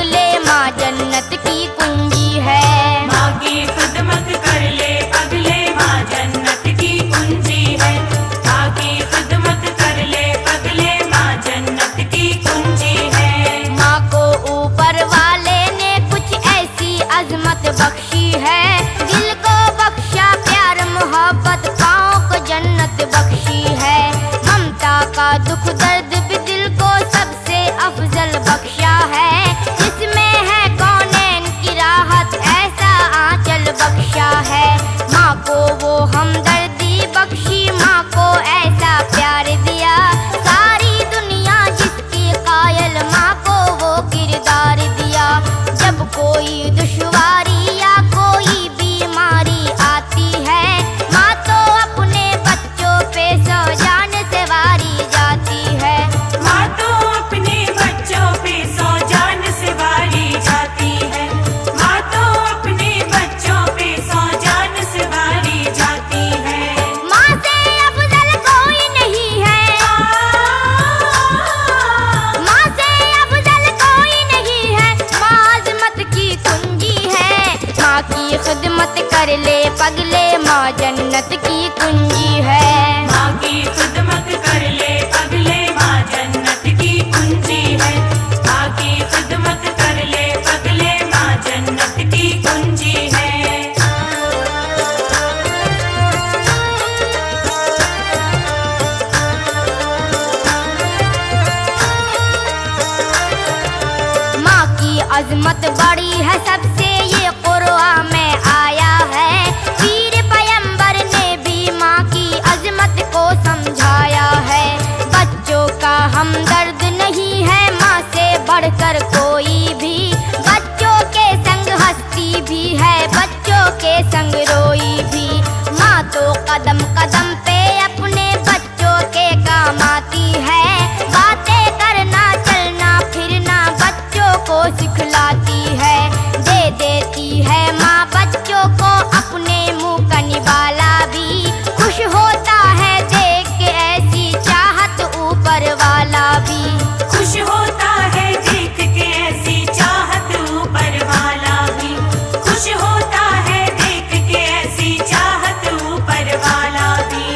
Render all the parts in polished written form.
पगले माँ जन्नत की कुंजी है। माँ की खिदमत कर ले पगले माँ जन्नत की कुंजी है। माँ की खिदमत कर ले पगले माँ जन्नत की कुंजी है। माँ को ऊपर वाले ने कुछ ऐसी अजमत बख्शी है, दिल को बख्शा प्यार मोहब्बत, पाँव को जन्नत बख्शी है। ममता का दुख दर्द भी दिल को सबसे अफजल बख्शा है, जिसमें है कौनैन की राहत ऐसा आंचल बख्शा है। माँ को वो हमदर्दी बख्शी, माँ को ऐसा प्यार दिया, सारी दुनिया जिसकी कायल, माँ को वो किरदार दिया। जब कोई दुश्वारी या कोई बीमारी आती है, माँ तो अपने बच्चों पे सौ जान से वारी जाती है। माँ तो अपने बच्चों पे सौ जान से वारी जाती है। माँ तो अपने बच्चों पे सौ जान से वारी जाती है। माँ से अफजल कोई नहीं है, माँ से अफजल कोई नहीं है, माँ अज़मत की कुंजी है। माँ की खिदमत कर ले पगले माँ जन्नत की कुंजी है। माँ की खिदमत कर ले पगले माँ जन्नत की कुंजी है। माँ की खिदमत कर ले पगले माँ जन्नत की कुंजी है। माँ की अजमत बड़ी है सबसे, ये कुरान में आया है। पीर पैगंबर ने भी माँ की अजमत को समझाया है। बच्चों का हमदर्द नहीं है माँ से बढ़कर कोई भी, बच्चों के संग हंसती भी है, बच्चों के संग रोई भी। माँ तो कदम कदम पे अपने बच्चों के काम आती है, बातें करना चलना फिरना बच्चों को सिखलाती है। दे देती है माँ बच्चों को अपने मुँह का निवाला भी, खुश होता है देख के ऐसी चाहत ऊपर वाला भी। खुश होता है देख के ऐसी चाहत ऊपर वाला भी। खुश होता है देख के ऐसी चाहत ऊपर वाला भी।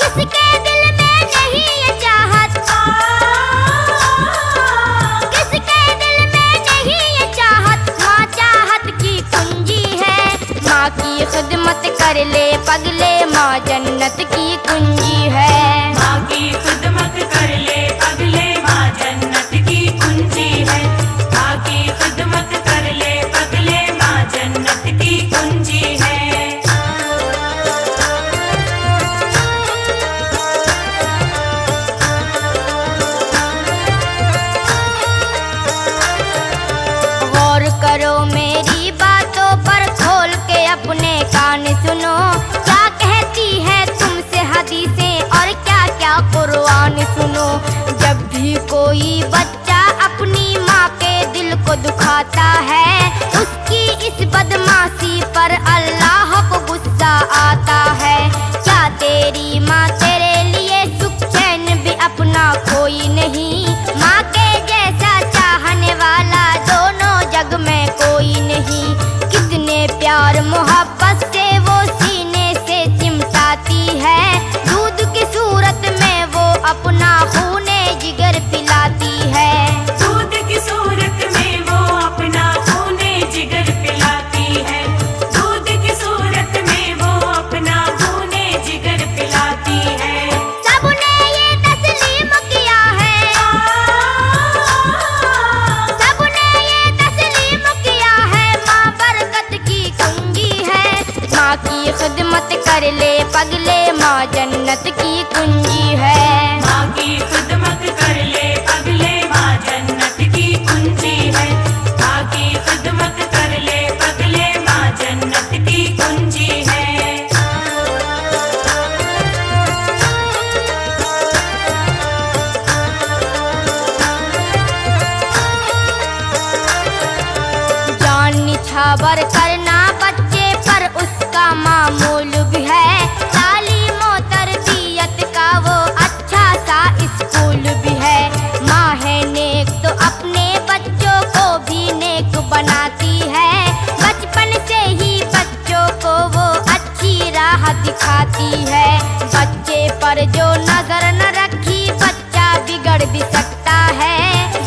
किसके दिल में नहीं ये चाहत, किसके दिल में नहीं ये चाहत, माँ चाहत की कुंजी है। माँ की खिदमत कर ले पगले माँ जन्नत की कुंजी है। माँ की खिदमत कर ले पगले माँ जन्नत की कुंजी है। माँ की खिदमत कर ले पगले माँ जन्नत की कुंजी है। गौर करो मेरी बातों पर, खोल के अपने कान सुनो, क्या कहती है तुमसे हदीसें और क्या क्या कुरान सुनो। जब भी कोई बच्चा अपनी माँ के दिल को दुखाता है, उसकी इस बदमाशी पर अल्लाह को गुस्सा आता है। क्या तेरी माँ तेरे लिए सुख चैन भी अपना कोई नहीं, माँ के जैसा चाहने वाला दोनों जग में कोई नहीं। कितने प्यार मोहब्बत से वो सीने से चिमटाती है, दूध की सूरत में वो अपना खूने जिगर पिलाती है। दूध की सूरत में वो अपना खूने जिगर पिलाती है। दूध की सूरत में वो अपना खूने जिगर पिलाती है। सबने ये तस्लीम किया है, सबने ये तस्लीम किया है, माँ बरकत की कुंजी है। माँ की खिदमत कर ले पगले माँ जन्नत की कुंजी है। माँ की खिदमत कर ले पगले माँ जन्नत की कुंजी है। माँ की खिदमत कर ले पगले माँ जन्नत की कुंजी है। जान निछावर करना बच्चे पर उसका मामूल भी है, तालीम और तरबियत का वो अच्छा सा स्कूल भी है। माँ है नेक तो अपने बच्चों को भी नेक नेक बनाती है। बचपन से ही बच्चों को वो अच्छी राह दिखाती है। बच्चे पर जो नजर न रखी बच्चा बिगड़ भी सकता है।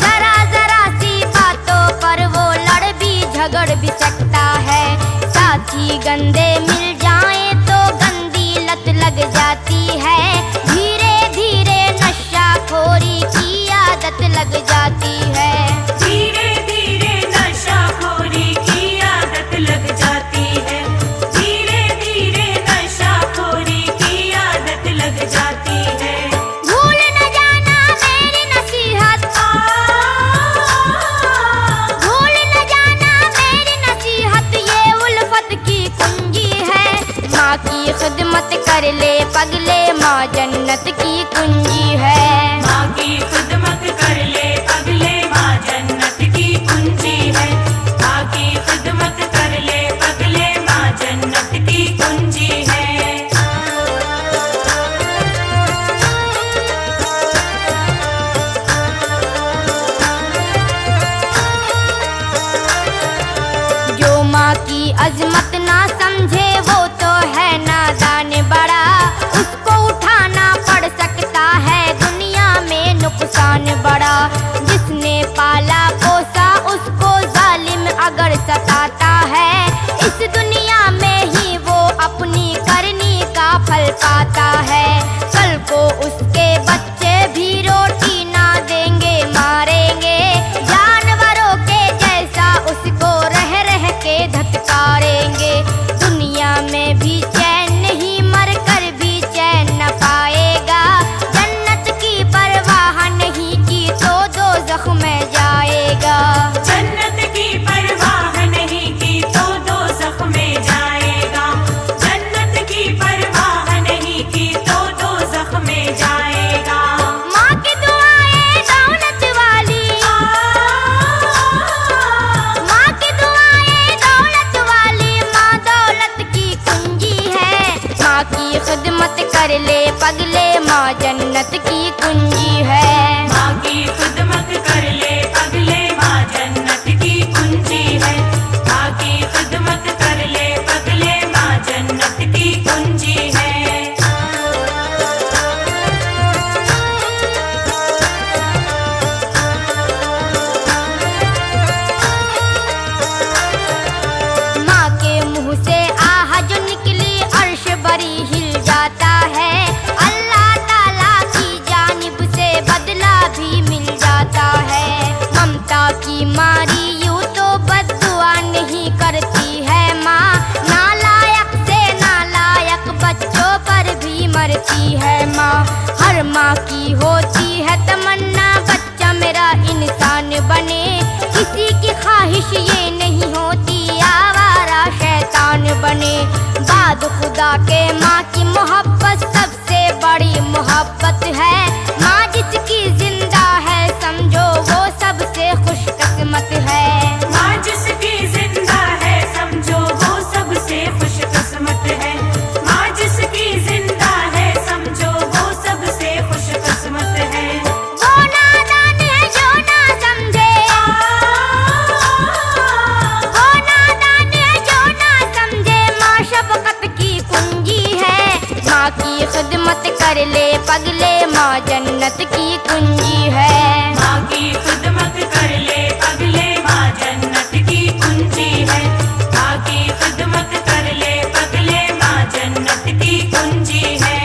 जरा जरा सी बातों पर वो लड़ भी झगड़ भी सकता है। साथी गंदे मिल जाएं तो गंदी लत लग जाती है। धीरे धीरे नशाखोरी की आदत लग जाती है। धीरे धीरे नशाखोरी की आदत लग जाती है। धीरे धीरे नशाखोरी की आदत लग जाती है। भूल न जाना मेरी नसीहत, भूल न जाना मेरी नसीहत, ये उल्फत की कुंजी है। माँ की खिदमत कर ले पगले, माँ जन्नत की कुंजी है। माँ की खिदमत कर ले पगले, माँ जन्नत की कुंजी है। माँ की खिदमत कर ले पगले, माँ जन्नत की कुंजी है। जो माँ की अजमत ना समझे वो तो है नादान बड़ा। उसको उठाना पड़ सकता है दुनिया में नुकसान बड़ा। जिसने पाला पोसा उसको जालिम अगर सताता है, इस दुनिया में ही वो अपनी करनी का फल पाता है। कल को उसके बच्चे भी रोटी ना देंगे, मारेंगे। जानवरों के जैसा उसको रह रह के धत्कारेंगे। दुनिया में भी चैन नहीं, मर कर भी चैन न पाएगा। जन्नत की परवाह नहीं की तो दोज़ख में जाएगा। जन्नत की परवाह नहीं की तो दोज़ख में जाएगा। जन्नत की परवाह नहीं की तो दोज़ख में जाएगा। माँ की दुआएं दौलत वाली, माँ की दुआएं दौलत वाली, माँ दौलत की कुंजी है। माँ की खिदमत कर ले पगले, माँ जन्नत की कुंजी है। माँ की खिदमत कर ले पगले, माँ जन्नत की कुंजी है। माँ की खिदमत कर ले पगले, माँ जन्नत की कुंजी है। माँ के मुंह से आह जो निकली अर्श बरी हिल जाता है। अल्लाह ताला की जानिब से बदला भी मिल जाता है। ममता की मारी यूं तो बद्दुआ नहीं करती है माँ। नालायक से नालायक बच्चों पर भी मरती है माँ। हर माँ की होती है तमन्ना बच्चा मेरा इंसान बने। किसी की ख्वाहिश ये नहीं होती आवारा शैतान बने। बाद खुदा के माँ की मोहब्बत सबसे बड़ी मोहब्बत है। माँ जिसकी जिंदा है समझो वो सबसे खुशकिस्मत है। माँ जिसकी जिंदा है समझो वो सबसे खुशकिस्मत है। माँ जिसकी जिंदा है समझो वो सबसे खुशकिस्मत है। वो नादान है जो ना समझे, वो नादान है जो ना समझे। माँ शफकत की कुंजी है। माँ की खिदमत कर ले पगले, माँ जन्नत की कुंजी है। माँ की खिदमत कर ले पगले, माँ जन्नत की कुंजी है। माँ की खिदमत कर ले पगले, माँ जन्नत की कुंजी है।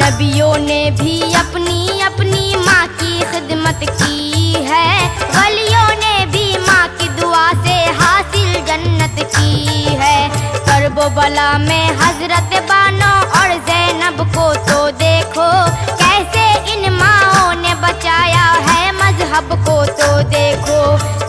नबियों ने भी अपनी अपनी माँ की खिदमत की है। वलियों ने भी माँ की दुआ से हासिल जन्नत की है। करबो बला में हजरत बानो और ज़ैनब को तो देखो, कैसे इन माँओं ने बचाया है मजहब को तो देखो।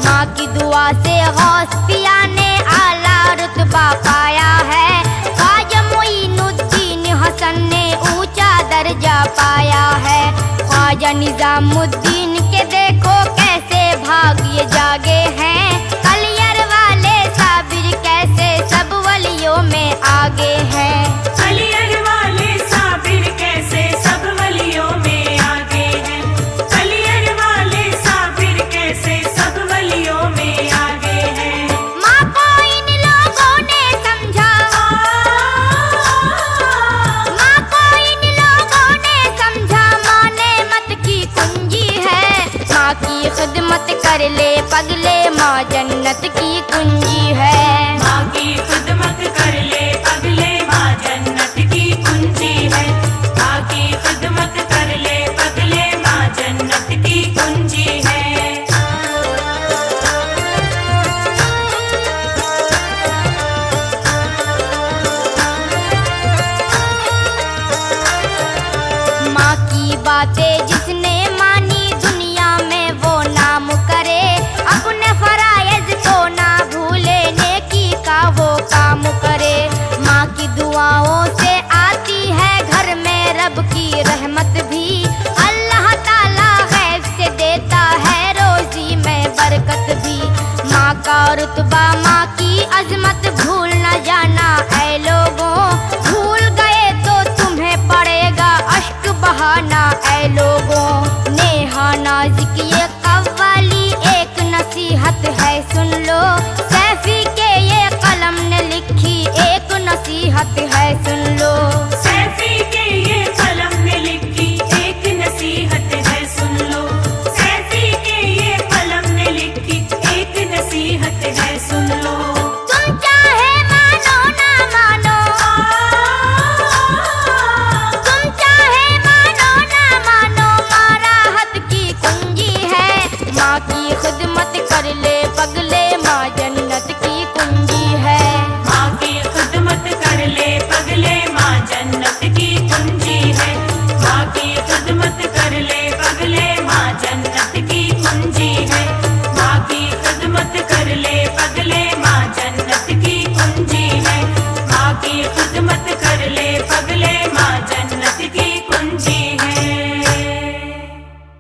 माँ की दुआ से गौस पिया ने आला रुतबा पाया है। ख्वाजा मोइनुद्दीन हसन ने ऊंचा दर्जा पाया है। ख्वाजा निजामुद्दीन के देखो कैसे भाग्य जागे हैं। कलियर वाले साबिर कैसे सब वलियों में आगे हैं। बातें जिसने मानी दुनिया में वो नाम करे, अपने फराइज को ना भूले, नेकी का वो काम करे। माँ की दुआओं से आती है घर में रब की रहमत भी, अल्लाह ताला गैब से देता है रोजी में बरकत भी। माँ का रुतबा माँ की अजमत भूल न जाना ऐ लोगों, भूल गए तो तुम्हें पड़ेगा अश्क बहाना ऐ लोगों। नेहा नाज़िक ये कव्वाली एक नसीहत है सुन लो, सैफी के ये कलम ने लिखी एक नसीहत है सुन लो।